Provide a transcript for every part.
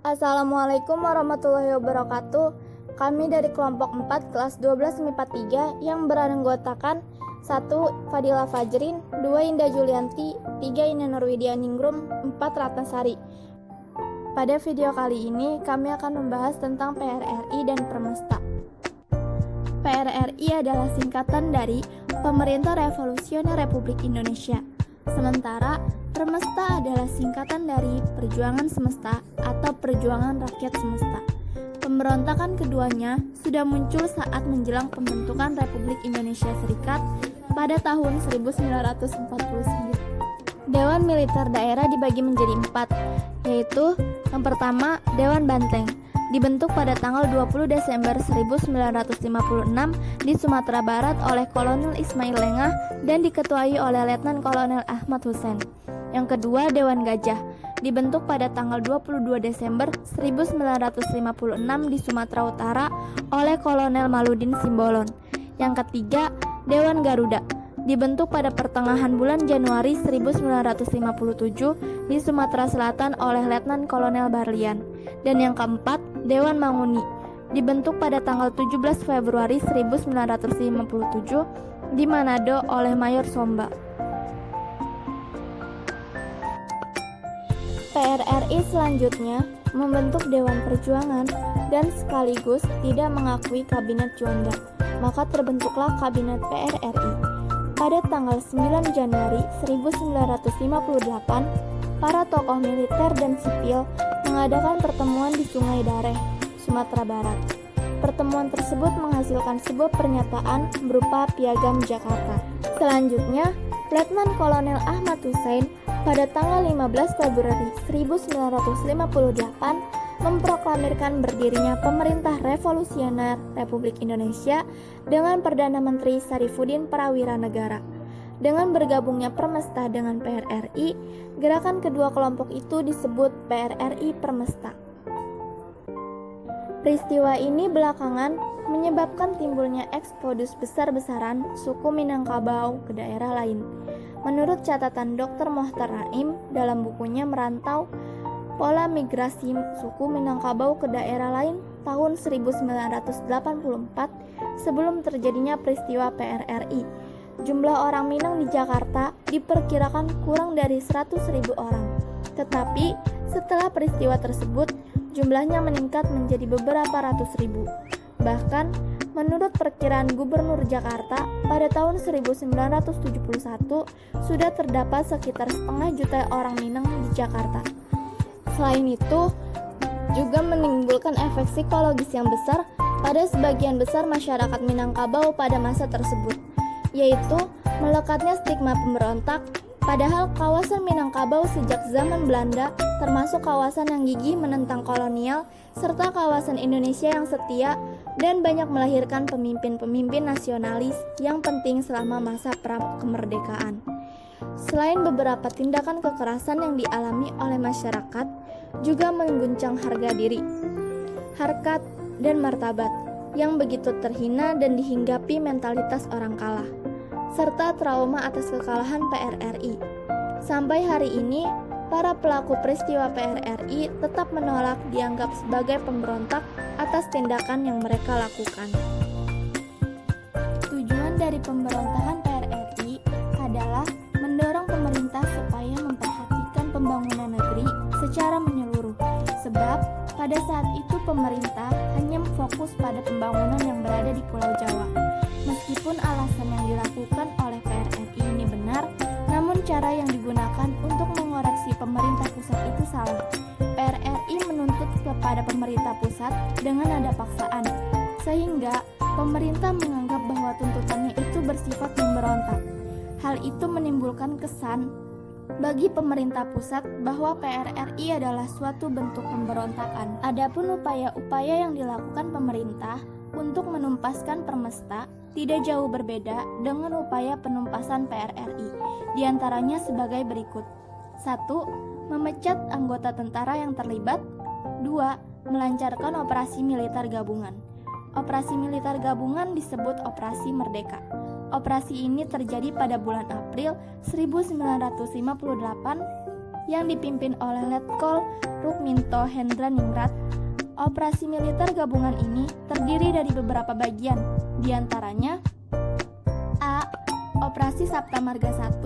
Assalamualaikum warahmatullahi wabarakatuh. Kami dari kelompok 4 kelas 12 MIPA 3 yang beranggotakan 1. Fadila Fajrin, 2. Indah Julianti, 3. Ina Nurwidianingrum, 4. Ratnasari. Pada video kali ini kami akan membahas tentang PRRI dan Permesta. PRRI adalah singkatan dari Pemerintah Revolusioner Republik Indonesia. Sementara Permesta adalah singkatan dari Perjuangan Semesta atau Perjuangan Rakyat Semesta. Pemberontakan keduanya sudah muncul saat menjelang pembentukan Republik Indonesia Serikat pada tahun 1949. Dewan Militer Daerah dibagi menjadi 4, yaitu yang pertama Dewan Banteng, dibentuk pada tanggal 20 Desember 1956 di Sumatera Barat oleh Kolonel Ismail Lengah dan diketuai oleh Letnan Kolonel Ahmad Hussein. Yang kedua, Dewan Gajah, dibentuk pada tanggal 22 Desember 1956 di Sumatera Utara oleh Kolonel Maludin Simbolon. Yang ketiga, Dewan Garuda, dibentuk pada pertengahan bulan Januari 1957 di Sumatera Selatan oleh Letnan Kolonel Barlian. Dan yang keempat, Dewan Manguni, dibentuk pada tanggal 17 Februari 1957 di Manado oleh Mayor Somba. PRRI selanjutnya membentuk Dewan Perjuangan dan sekaligus tidak mengakui Kabinet Juanda, maka terbentuklah Kabinet PRRI. Pada tanggal 9 Januari 1958, para tokoh militer dan sipil mengadakan pertemuan di Sungai Dareh, Sumatera Barat. Pertemuan tersebut menghasilkan sebuah pernyataan berupa Piagam Jakarta. Selanjutnya, Letnan Kolonel Ahmad Hussein pada tanggal 15 Februari 1958 memproklamirkan berdirinya Pemerintah Revolusioner Republik Indonesia dengan Perdana Menteri Sarifuddin Prawira Negara. Dengan bergabungnya Permesta dengan PRRI, gerakan kedua kelompok itu disebut PRRI Permesta. Peristiwa ini belakangan menyebabkan timbulnya eksodus besar-besaran suku Minangkabau ke daerah lain. Menurut catatan Dr. Mohtar Naim dalam bukunya Merantau, Pola Migrasi Suku Minangkabau ke Daerah Lain tahun 1984 sebelum terjadinya peristiwa PRRI. Jumlah orang Minang di Jakarta diperkirakan kurang dari 100.000 orang. Tetapi setelah peristiwa tersebut, jumlahnya meningkat menjadi beberapa ratus ribu. Bahkan, menurut perkiraan Gubernur Jakarta, pada tahun 1971 sudah terdapat sekitar 500.000 orang Minang di Jakarta. Selain itu, juga menimbulkan efek psikologis yang besar pada sebagian besar masyarakat Minangkabau pada masa tersebut, yaitu melekatnya stigma pemberontak. Padahal kawasan Minangkabau sejak zaman Belanda termasuk kawasan yang gigih menentang kolonial serta kawasan Indonesia yang setia dan banyak melahirkan pemimpin-pemimpin nasionalis yang penting selama masa pra-kemerdekaan. Selain beberapa tindakan kekerasan yang dialami oleh masyarakat, juga mengguncang harga diri, harkat, dan martabat yang begitu terhina dan dihinggapi mentalitas orang kalah, serta trauma atas kekalahan PRRI. Sampai hari ini, para pelaku peristiwa PRRI tetap menolak dianggap sebagai pemberontak atas tindakan yang mereka lakukan. Tujuan dari pemberontakan PRRI adalah mendorong pemerintah supaya memperhatikan pembangunan negeri secara menyeluruh, sebab pada saat itu pemerintah hanya fokus pada pembangunan yang berada di Pulau Jawa. Meskipun alasan yang dilakukan oleh PRRI ini benar, namun cara yang digunakan untuk mengoreksi pemerintah pusat itu salah. PRRI menuntut kepada pemerintah pusat dengan ada paksaan, sehingga pemerintah menganggap bahwa tuntutannya itu bersifat memberontak. Hal itu menimbulkan kesan bagi pemerintah pusat bahwa PRRI adalah suatu bentuk pemberontakan. Adapun upaya-upaya yang dilakukan pemerintah untuk menumpaskan Permesta tidak jauh berbeda dengan upaya penumpasan PRRI, diantaranya sebagai berikut. 1. Memecat anggota tentara yang terlibat. 2. Melancarkan operasi militer gabungan. Operasi militer gabungan disebut Operasi Merdeka. Operasi ini terjadi pada bulan April 1958 yang dipimpin oleh Letkol Rukminto Hendraningrat. Operasi militer gabungan ini terdiri dari beberapa bagian, diantaranya A. Operasi Sabta Marga 1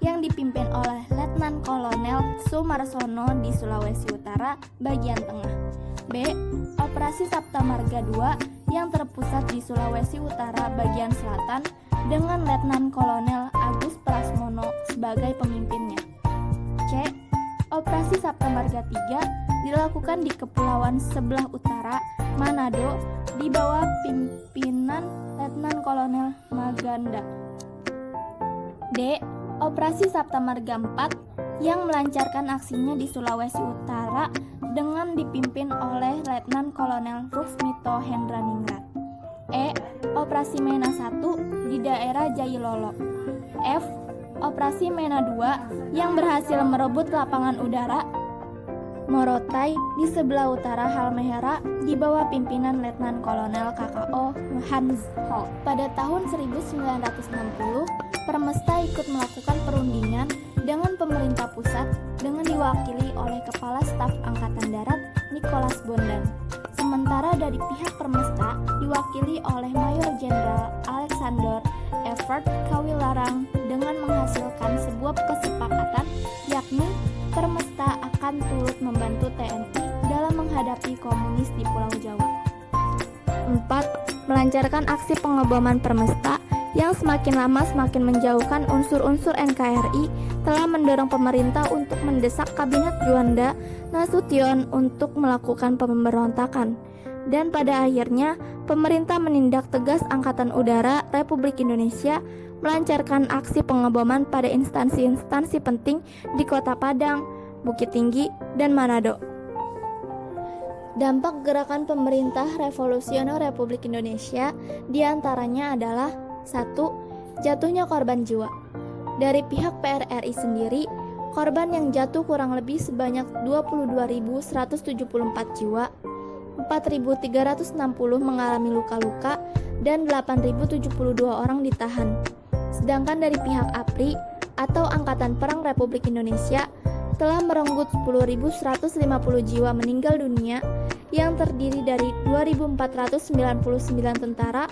yang dipimpin oleh Letnan Kolonel Sumarsono di Sulawesi Utara bagian tengah. B. Operasi Sabta Marga 2 yang terpusat di Sulawesi Utara bagian selatan dengan Letnan Kolonel Agus Prasmono sebagai pemimpinnya. C. Operasi Sabta Marga 3 dilakukan di Kepulauan Sebelah Utara, Manado, di bawah pimpinan Letnan Kolonel Maganda. D. Operasi Sabta Marga 4 yang melancarkan aksinya di Sulawesi Utara dengan dipimpin oleh Letnan Kolonel Rukminto Hendraningrat. E. Operasi Mena 1 di daerah Jailolo. F. Operasi Mena 2 yang berhasil merebut lapangan udara Morotai di sebelah utara Halmahera di bawah pimpinan Letnan Kolonel KKO Hans Holt. Pada tahun 1960, Permesta ikut melakukan perundingan dengan pemerintah pusat dengan diwakili oleh Kepala Staf Angkatan Darat Nicholas Bondan. Sementara dari pihak Permesta diwakili oleh Mayor Jenderal Alexander Everett Kawilarang dengan menghasilkan sebuah kesepakatan, yakni Permesta akan turut membantu TNI dalam menghadapi komunis di Pulau Jawa. 4. Melancarkan aksi pengeboman Permesta yang semakin lama semakin menjauhkan unsur-unsur NKRI telah mendorong pemerintah untuk mendesak Kabinet Juanda Nasution untuk melakukan pemberontakan. Dan pada akhirnya, pemerintah menindak tegas Angkatan Udara Republik Indonesia melancarkan aksi pengeboman pada instansi-instansi penting di Kota Padang, Bukit Tinggi, dan Manado. Dampak gerakan pemerintah revolusioner Republik Indonesia diantaranya adalah 1. Jatuhnya korban jiwa. Dari pihak PRRI sendiri, korban yang jatuh kurang lebih sebanyak 22.174 jiwa, 4.360 mengalami luka-luka, dan 8.072 orang ditahan. Sedangkan dari pihak APRI atau Angkatan Perang Republik Indonesia telah merenggut 10.150 jiwa meninggal dunia yang terdiri dari 2.499 tentara,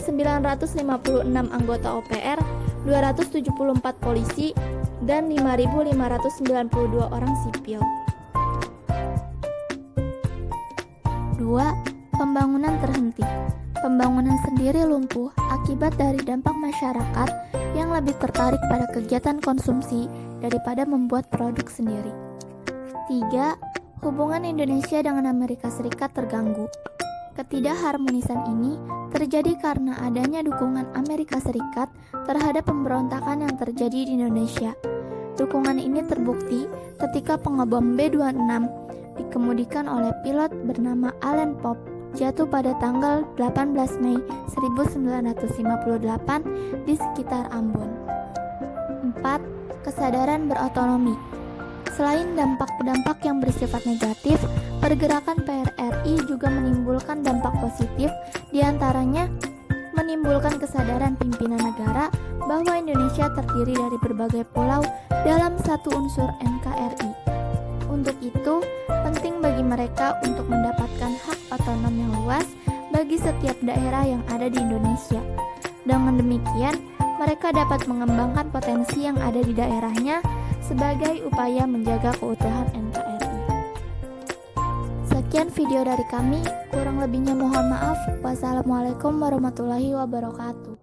956 anggota OPR, 274 polisi, dan 5.592 orang sipil. 2. Pembangunan terhenti. Pembangunan sendiri lumpuh akibat dari dampak masyarakat yang lebih tertarik pada kegiatan konsumsi daripada membuat produk sendiri. 3. Hubungan Indonesia dengan Amerika Serikat terganggu. Ketidakharmonisan ini terjadi karena adanya dukungan Amerika Serikat terhadap pemberontakan yang terjadi di Indonesia. Dukungan ini terbukti ketika pengebom B-26 dikemudikan oleh pilot bernama Allen Pope jatuh pada tanggal 18 Mei 1958 di sekitar Ambon. 4. Kesadaran berotonomi. Selain dampak-dampak yang bersifat negatif, pergerakan PRRI juga menimbulkan dampak positif, diantaranya menimbulkan kesadaran pimpinan negara bahwa Indonesia terdiri dari berbagai pulau dalam satu unsur NKRI. Untuk itu, penting bagi mereka untuk mendapatkan hak otonom yang luas bagi setiap daerah yang ada di Indonesia. Dengan demikian, mereka dapat mengembangkan potensi yang ada di daerahnya sebagai upaya menjaga keutuhan NKRI. Sekian video dari kami, kurang lebihnya mohon maaf. Wassalamualaikum warahmatullahi wabarakatuh.